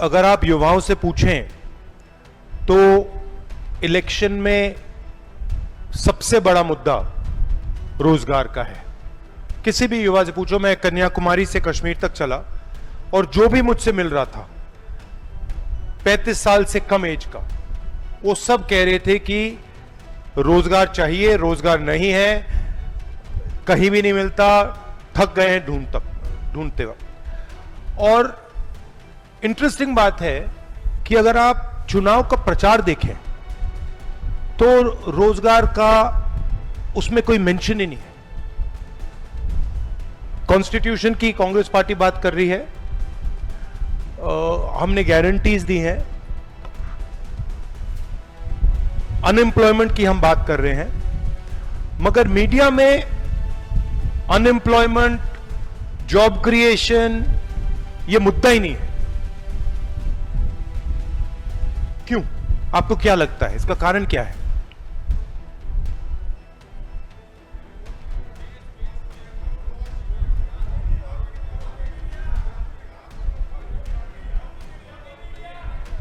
अगर आप युवाओं से पूछें तो इलेक्शन में सबसे बड़ा मुद्दा रोजगार का है। किसी भी युवा से पूछो, मैं कन्याकुमारी से कश्मीर तक चला और जो भी मुझसे मिल रहा था 35 साल से कम एज का, वो सब कह रहे थे कि रोजगार चाहिए, रोजगार नहीं है, कहीं भी नहीं मिलता, थक गए हैं ढूंढते वक्त। और इंटरेस्टिंग बात है कि अगर आप चुनाव का प्रचार देखें तो रोजगार का उसमें कोई मेंशन ही नहीं है। कॉन्स्टिट्यूशन की कांग्रेस पार्टी बात कर रही है, हमने गारंटीज दी हैं, अनएम्प्लॉयमेंट की हम बात कर रहे हैं, मगर मीडिया में अनएम्प्लॉयमेंट, जॉब क्रिएशन ये मुद्दा ही नहीं है। क्यों? आपको क्या लगता है इसका कारण क्या है?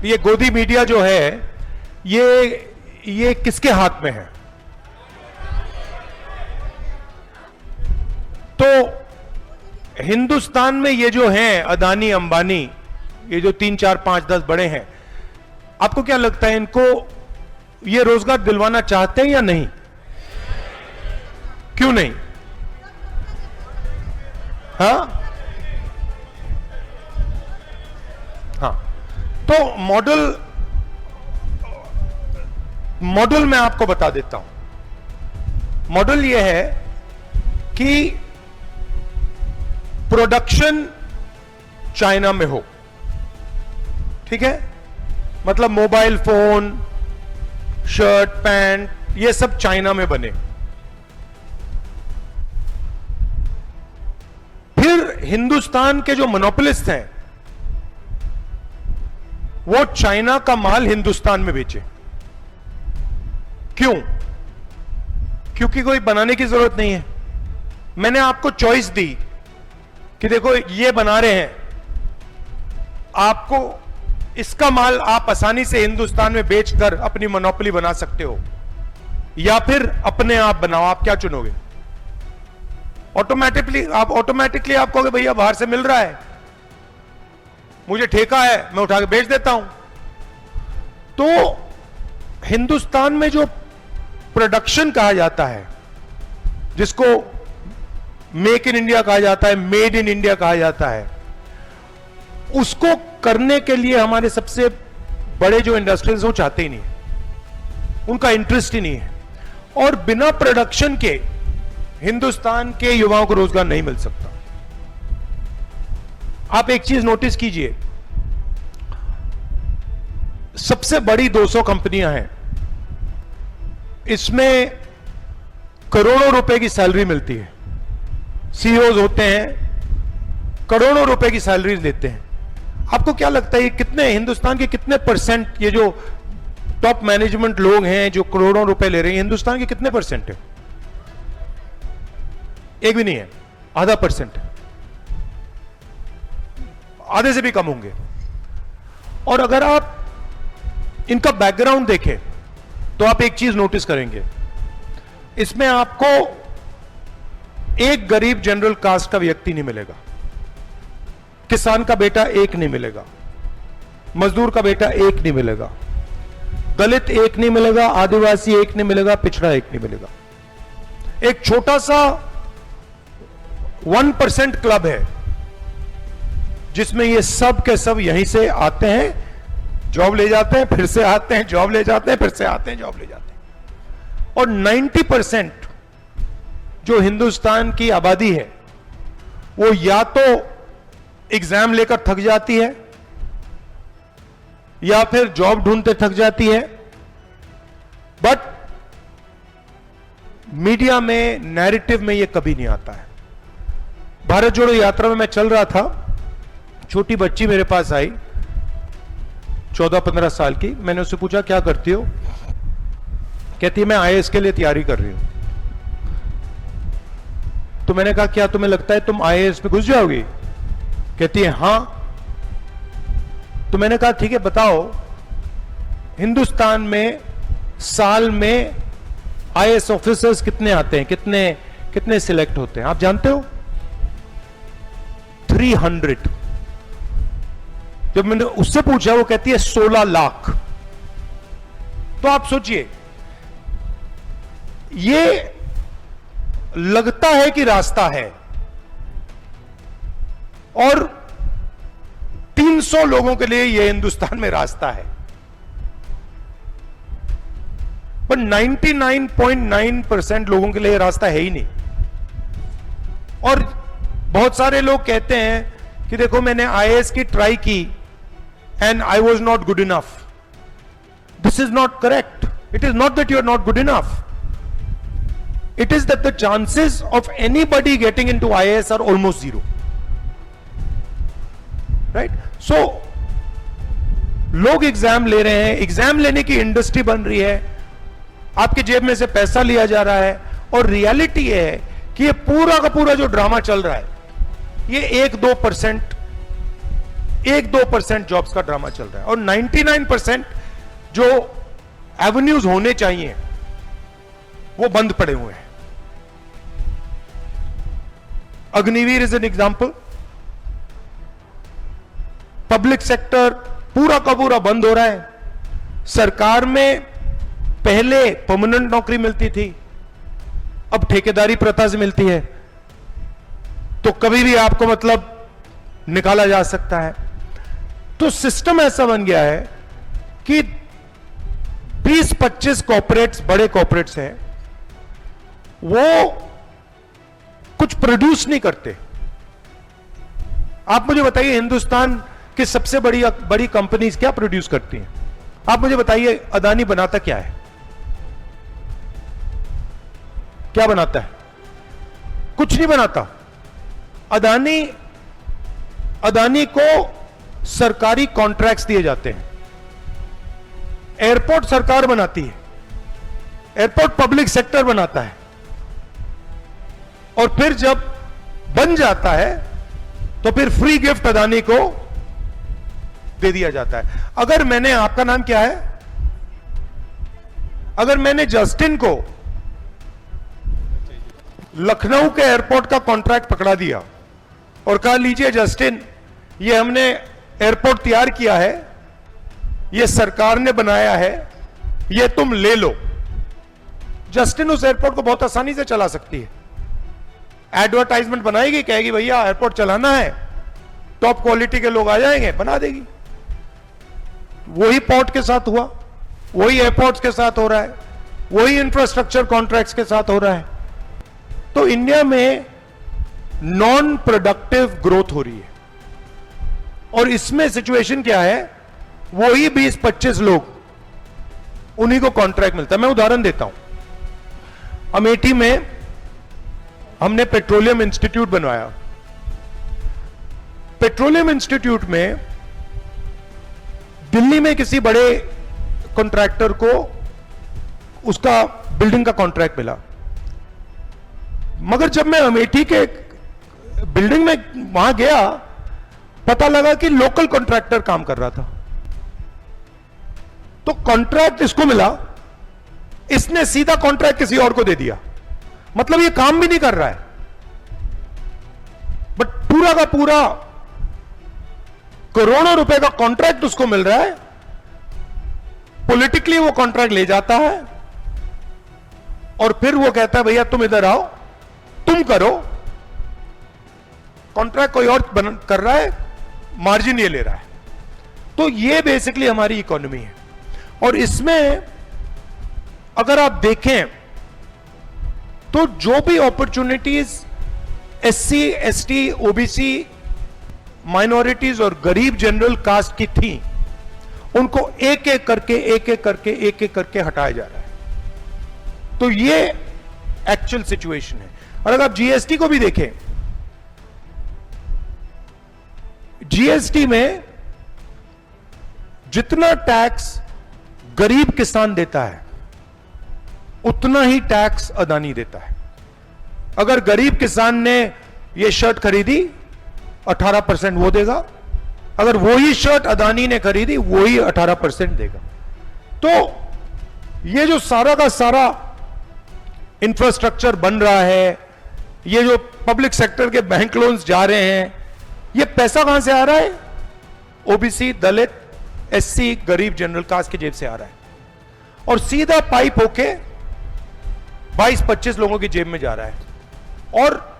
ये गोदी मीडिया जो है ये किसके हाथ में है? तो हिंदुस्तान में ये जो हैं अदानी अंबानी, ये जो 3 4 5 10 बड़े हैं, आपको क्या लगता है इनको ये रोजगार दिलवाना चाहते हैं या नहीं? क्यों नहीं? हाँ, तो मॉडल मैं आपको बता देता हूं। मॉडल यह है कि प्रोडक्शन चाइना में हो, ठीक है? मतलब मोबाइल फोन, शर्ट, पैंट, ये सब चाइना में बने। फिर हिंदुस्तान के जो मोनोपोलिस्ट हैं वो चाइना का माल हिंदुस्तान में बेचे। क्यों? क्योंकि कोई बनाने की जरूरत नहीं है। मैंने आपको चॉइस दी कि देखो ये बना रहे हैं, आपको इसका माल आप आसानी से हिंदुस्तान में बेचकर अपनी मोनोपोली बना सकते हो, या फिर अपने आप बनाओ। आप क्या चुनोगे? ऑटोमेटिकली आप कहोगे भैया बाहर से मिल रहा है, मुझे ठेका है, मैं उठा के बेच देता हूं। तो हिंदुस्तान में जो प्रोडक्शन कहा जाता है, जिसको मेक इन इंडिया कहा जाता है, मेड इन इंडिया कहा जाता है, उसको करने के लिए हमारे सबसे बड़े जो इंडस्ट्रीज वो चाहते ही नहीं, उनका इंटरेस्ट ही नहीं है। और बिना प्रोडक्शन के हिंदुस्तान के युवाओं को रोजगार नहीं मिल सकता। आप एक चीज नोटिस कीजिए, सबसे बड़ी 200 कंपनियां हैं, इसमें करोड़ों रुपए की सैलरी मिलती है। सीईओज होते हैं, करोड़ों रुपए की सैलरी लेते हैं। आपको क्या लगता है ये कितने, हिंदुस्तान के कितने परसेंट, ये जो टॉप मैनेजमेंट लोग हैं जो करोड़ों रुपए ले रहे हैं, हिंदुस्तान के कितने परसेंट है? एक भी नहीं है, आधा परसेंट है, आधे से भी कम होंगे। और अगर आप इनका बैकग्राउंड देखें तो आप एक चीज नोटिस करेंगे, इसमें आपको एक गरीब जनरल कास्ट का व्यक्ति नहीं मिलेगा, किसान का बेटा एक नहीं मिलेगा, मजदूर का बेटा एक नहीं मिलेगा, दलित एक नहीं मिलेगा, आदिवासी एक नहीं मिलेगा, पिछड़ा एक नहीं मिलेगा। एक छोटा सा 1% क्लब है जिसमें ये सब के सब यहीं से आते हैं, जॉब ले जाते हैं, फिर से आते हैं, जॉब ले जाते हैं, फिर से आते हैं, जॉब ले जाते हैं। और 90% जो हिंदुस्तान की आबादी है वो या तो एग्जाम लेकर थक जाती है या फिर जॉब ढूंढते थक जाती है। बट मीडिया में, नैरेटिव में ये कभी नहीं आता है। भारत जोड़ो यात्रा में मैं चल रहा था, छोटी बच्ची मेरे पास आई 14-15 साल की। मैंने उससे पूछा क्या करती हो? कहती है मैं आईएएस के लिए तैयारी कर रही हूं। तो मैंने कहा क्या तुम्हें लगता है तुम आईएएस में घुस जाओगी? कहती है हां। तो मैंने कहा ठीक है बताओ, हिंदुस्तान में साल में आईएएस ऑफिसर्स कितने आते हैं, कितने कितने सिलेक्ट होते हैं, आप जानते हो? 300। जब मैंने उससे पूछा, वो कहती है 16 लाख। तो आप सोचिए, ये लगता है कि रास्ता है और 300 लोगों के लिए यह हिंदुस्तान में रास्ता है, पर 99.9% लोगों के लिए रास्ता है ही नहीं। और बहुत सारे लोग कहते हैं कि देखो मैंने आईएएस की ट्राई की and I was not good enough. This is not correct. It is not that you are not good enough. It is that the chances of anybody getting into IAS are almost zero. Right? So, लोग exam ले रहे हैं, exam लेने की industry बन रही है, आपके जेब में से पैसा लिया जा रहा है, और रियलिटी ये है कि ये पूरा का पूरा जो ड्रामा चल रहा है, ये 1-2% जॉब्स का ड्रामा चल रहा है, और 99% जो एवेन्यूज होने चाहिए वो बंद पड़े हुए हैं. Agniveer is an example. Public sector पूरा का पूरा बंद हो रहा है. सरकार में पहले परमानेंट नौकरी मिलती थी, अब ठेकेदारी प्रथा से मिलती है, तो कभी भी आपको मतलब निकाला जा सकता है. तो सिस्टम ऐसा बन गया है कि 20-25 कॉर्पोरेट्स, बड़े कॉर्पोरेट्स हैं, वो कुछ प्रोड्यूस नहीं करते. आप मुझे बताइए हिंदुस्तान की सबसे बड़ी कंपनीज क्या प्रोड्यूस करती हैं? आप मुझे बताइए अदानी बनाता क्या है? क्या बनाता है? कुछ नहीं बनाता. अदानी को सरकारी कॉन्ट्रैक्ट्स दिए जाते हैं. एयरपोर्ट सरकार बनाती है, एयरपोर्ट पब्लिक सेक्टर बनाता है, और फिर जब बन जाता है तो फिर फ्री गिफ्ट अदानी को दे दिया जाता है. अगर मैंने, आपका नाम क्या है? अगर मैंने जस्टिन को लखनऊ के एयरपोर्ट का कॉन्ट्रैक्ट पकड़ा दिया और कहा लीजिए जस्टिन, ये हमने एयरपोर्ट तैयार किया है, ये सरकार ने बनाया है, ये तुम ले लो. जस्टिन उस एयरपोर्ट को बहुत आसानी से चला सकती है. एडवर्टाइजमेंट बनाएगी, कहेगी भैया एयरपोर्ट चलाना है, टॉप क्वालिटी के लोग आ जाएंगे, बना देगी. वही पोर्ट के साथ हुआ, वही एयरपोर्ट्स के साथ हो रहा है, वही इंफ्रास्ट्रक्चर कॉन्ट्रैक्ट्स के साथ हो रहा है. तो इंडिया में नॉन प्रोडक्टिव ग्रोथ हो रही है, और इसमें सिचुएशन क्या है? वही 20-25 लोग, उन्हीं को कॉन्ट्रैक्ट मिलता है. मैं उदाहरण देता हूं. अमेठी में हमने पेट्रोलियम इंस्टीट्यूट बनवाया. पेट्रोलियम इंस्टीट्यूट में दिल्ली में किसी बड़े कॉन्ट्रैक्टर को उसका बिल्डिंग का कॉन्ट्रैक्ट मिला, मगर जब मैं अमेठी के बिल्डिंग में वहां गया, पता लगा कि लोकल कॉन्ट्रैक्टर काम कर रहा था. तो कॉन्ट्रैक्ट इसको मिला, इसने सीधा कॉन्ट्रैक्ट किसी और को दे दिया. मतलब ये काम भी नहीं कर रहा है, बट पूरा का पूरा करोड़ों रुपए का कॉन्ट्रैक्ट उसको मिल रहा है. पॉलिटिकली वो कॉन्ट्रैक्ट ले जाता है और फिर वो कहता है भैया तुम इधर आओ, तुम करो. कॉन्ट्रैक्ट कोई और कर रहा है, मार्जिन ये ले रहा है. तो ये बेसिकली हमारी इकोनॉमी है. और इसमें अगर आप देखें तो जो भी opportunities SC, ST, OBC, minorities और गरीब जनरल कास्ट की थी, उनको एक एक करके हटाया जा रहा है. तो ये एक्चुअल सिचुएशन है. और अगर आप जीएसटी को भी देखें, जीएसटी में जितना टैक्स गरीब किसान देता है, उतना ही टैक्स अदानी देता है. अगर गरीब किसान ने यह शर्ट खरीदी, 18% वो देगा, अगर वही शर्ट अदानी ने खरीदी वही 18% देगा। तो ये जो सारा का सारा इंफ्रास्ट्रक्चर बन रहा है, ये जो पब्लिक सेक्टर के बैंक लोन्स जा रहे हैं, ये पैसा कहां से आ रहा है? ओबीसी, दलित, एससी, गरीब, जनरल कास्ट की जेब से आ रहा है और सीधा पाइप होके 22-25 लोगों की जेब में जा रहा है और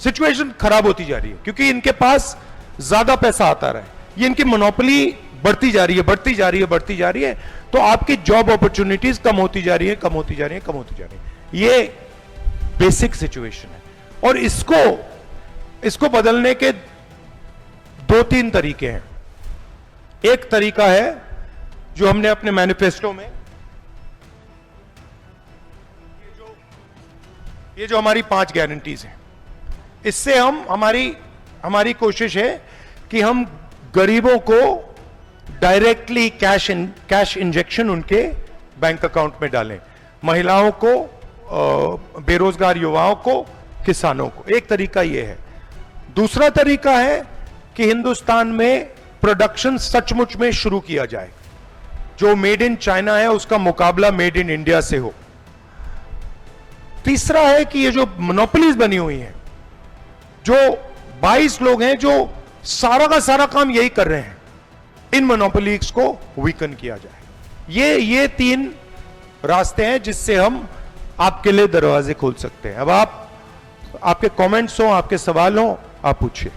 सिचुएशन खराब होती जा रही है क्योंकि इनके पास ज्यादा पैसा आता रहा है। ये इनकी मोनोपोली बढ़ती जा रही है, बढ़ती जा रही है, बढ़ती जा रही है। तो आपकी जॉब अपॉर्चुनिटीज कम होती जा रही है, कम होती जा रही है, कम होती जा रही है। ये बेसिक सिचुएशन है और इसको बदलने के 2-3 तरीके हैं। एक तरीका है जो हमने अपने मैनिफेस्टो में, ये जो हमारी 5 गारंटीज हैं, इससे हमारी कोशिश है कि हम गरीबों को डायरेक्टली कैश इंजेक्शन उनके बैंक अकाउंट में डालें, महिलाओं को, बेरोजगार युवाओं को, किसानों को। एक तरीका यह है। दूसरा तरीका है कि हिंदुस्तान में प्रोडक्शन सचमुच में शुरू किया जाए, जो मेड इन चाइना है उसका मुकाबला मेड इन इंडिया से हो। तीसरा है कि ये जो मोनोपोलीज बनी हुई हैं, जो 22 लोग हैं जो सारा का सारा काम यही कर रहे हैं, इन मोनोपोलीज को वीकन किया जाए। ये 3 रास्ते हैं जिससे हम आपके लिए दरवाजे खोल सकते हैं। अब आपके कमेंट्स हो, आपके सवाल हो, आप पूछिए।